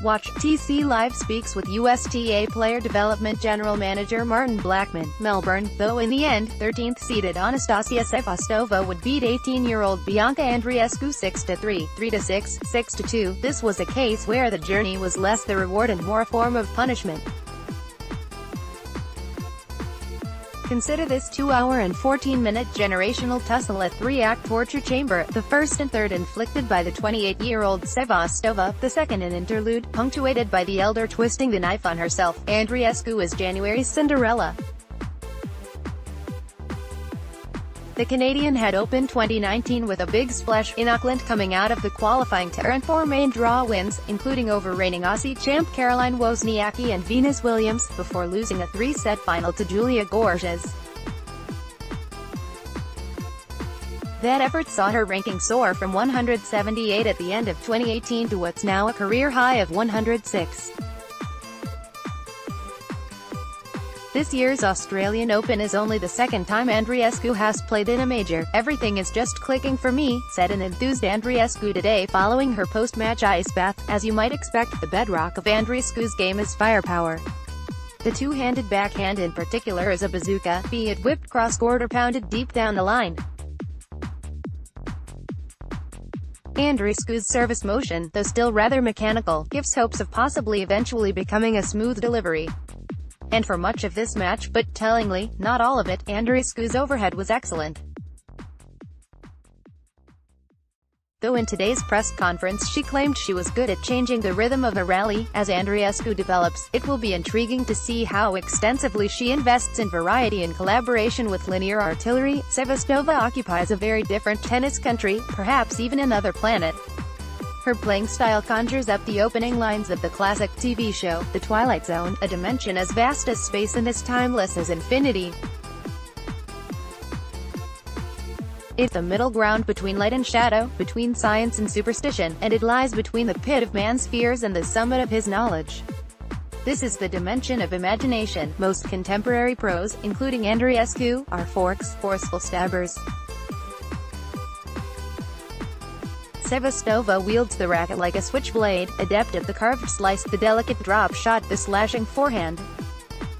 Watch. TC Live speaks with USTA Player Development General Manager Martin Blackman. Melbourne, though in the end, 13th-seeded Anastasija Sevastova would beat 18-year-old Bianca Andreescu 6-3, 3-6, 6-2. This was a case where the journey was less the reward and more a form of punishment. Consider this 2-hour and 14-minute generational tussle, a 3-act torture chamber, the first and third inflicted by the 28-year-old Sevastova, the second an interlude, punctuated by the elder twisting the knife on herself. Andreescu is January's Cinderella. The Canadian had opened 2019 with a big splash in Auckland, coming out of the qualifying to earn 4 main draw wins, including over reigning Aussie champ Caroline Wozniacki and Venus Williams, before losing a 3-set final to Julia Gorges. That effort saw her ranking soar from 178 at the end of 2018 to what's now a career high of 106. This year's Australian Open is only the second time Andreescu has played in a major. "Everything is just clicking for me," said an enthused Andreescu today following her post-match ice bath. As you might expect, the bedrock of Andreescu's game is firepower. The two-handed backhand in particular is a bazooka, be it whipped cross-court or pounded deep down the line. Andreescu's service motion, though still rather mechanical, gives hopes of possibly eventually becoming a smooth delivery. And for much of this match, but tellingly, not all of it, Andreescu's overhead was excellent. Though in today's press conference she claimed she was good at changing the rhythm of a rally, as Andreescu develops, it will be intriguing to see how extensively she invests in variety in collaboration with linear artillery. Sevastova occupies a very different tennis country, perhaps even another planet. Her playing style conjures up the opening lines of the classic TV show, The Twilight Zone, a dimension as vast as space and as timeless as infinity. It's a middle ground between light and shadow, between science and superstition, and it lies between the pit of man's fears and the summit of his knowledge. This is the dimension of imagination. Most contemporary pros, including Andreescu, are forks, forceful stabbers. Sevastova wields the racket like a switchblade, adept at the carved slice, the delicate drop shot, the slashing forehand.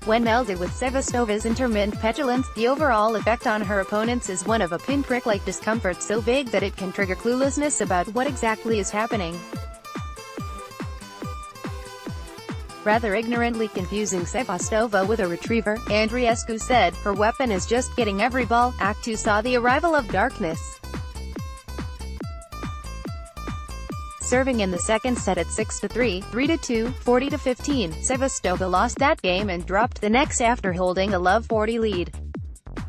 When melded with Sevastova's intermittent petulance, the overall effect on her opponents is one of a pinprick-like discomfort so vague that it can trigger cluelessness about what exactly is happening. Rather ignorantly confusing Sevastova with a retriever, Andreescu said, "Her weapon is just getting every ball." Act 2 saw the arrival of darkness. Serving in the second set at 6-3, 3-2, 40-15, Sevastova lost that game and dropped the next after holding a love 40 lead.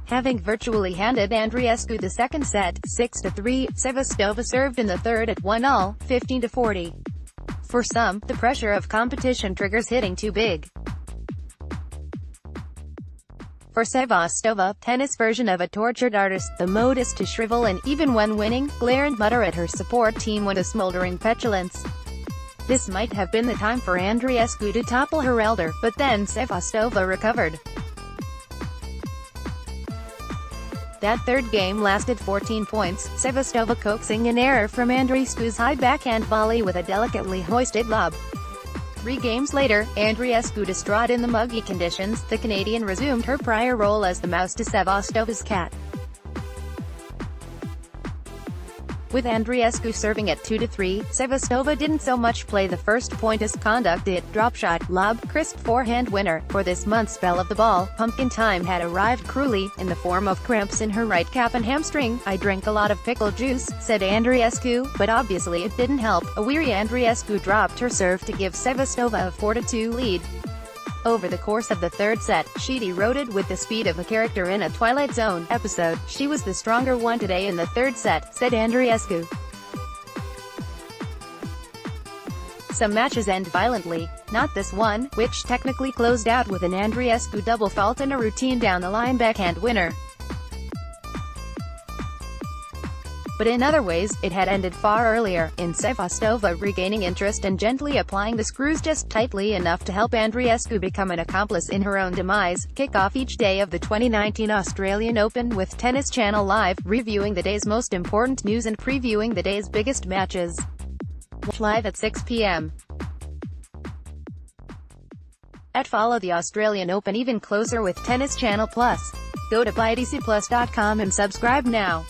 Having virtually handed Andreescu the second set, 6-3, Sevastova served in the third at 1-all, 15-40. For some, the pressure of competition triggers hitting too big. For Sevastova, tennis version of a tortured artist, the mode is to shrivel and, even when winning, glare and mutter at her support team with a smoldering petulance. This might have been the time for Andreescu to topple her elder, but then Sevastova recovered. That third game lasted 14 points, Sevastova coaxing an error from Andreescu's high backhand volley with a delicately hoisted lob. 3 games later, Andreescu distraught in the muggy conditions, the Canadian resumed her prior role as the mouse to Sevastova's cat. With Andreescu serving at 2-3, Sevastova didn't so much play the first point as conduct it. Drop shot, lob, crisp forehand winner. For this month's spell of the ball, pumpkin time had arrived cruelly, in the form of cramps in her right calf and hamstring. "I drank a lot of pickle juice," said Andreescu, but obviously it didn't help. A weary Andreescu dropped her serve to give Sevastova a 4-2 lead. Over the course of the third set, she'd eroded with the speed of a character in a Twilight Zone episode. "She was the stronger one today in the third set," said Andreescu. Some matches end violently. Not this one, which technically closed out with an Andreescu double fault and a routine down-the-line backhand winner. But in other ways, it had ended far earlier, in Sevastova regaining interest and gently applying the screws just tightly enough to help Andreescu become an accomplice in her own demise. Kick off each day of the 2019 Australian Open with Tennis Channel Live, reviewing the day's most important news and previewing the day's biggest matches. Watch live at 6 p.m. Follow the Australian Open even closer with Tennis Channel Plus. Go to 2 and subscribe now.